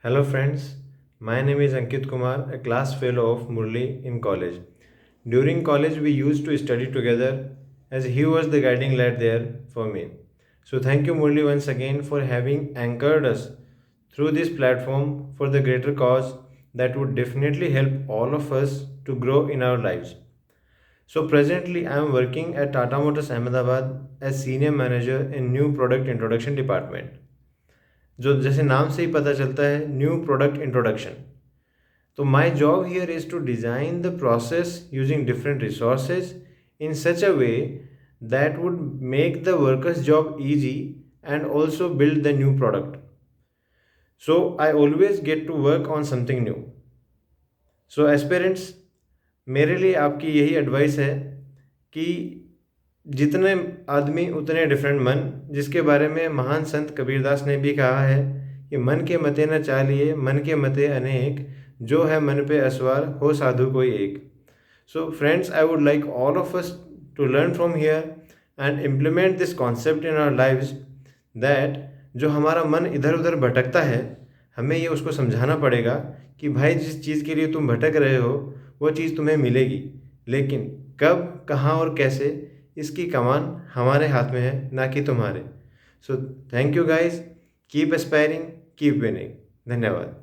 Hello friends, my name is Ankit Kumar, a class fellow of Murli in college. During college we used to study together as he was the guiding light there for me. So thank you Murli once again for having anchored us through this platform for the greater cause that would definitely help all of us to grow in our lives. So presently I am working at Tata Motors Ahmedabad as senior manager in new product introduction department. जो जैसे नाम से ही पता चलता है new product introduction. So my job here is to design the process using different resources in such a way that would make the worker's job easy and also build the new product. So I always get to work on something new. So aspirants, मेरे लिए आपकी यही advice है कि जितने आदमी उतने different मन, जिसके बारे में महान संत कबीरदास ने भी कहा है कि मन के मते न चालिए, मन के मते अनेक, जो है मन पे असवार हो साधु कोई एक. So friends, I would like all of us to learn from here and implement this concept in our lives, that जो हमारा मन इधर उधर भटकता है, हमें ये उसको समझाना पड़ेगा कि भाई जिस चीज़ के लिए तुम भटक रहे हो वो चीज़ तुम्हें मिलेगी, लेकिन कब, कहाँ और कैसे, इसकी कमान हमारे हाथ में है, ना कि तुम्हारे. So thank you guys, keep aspiring, keep winning. धन्यवाद.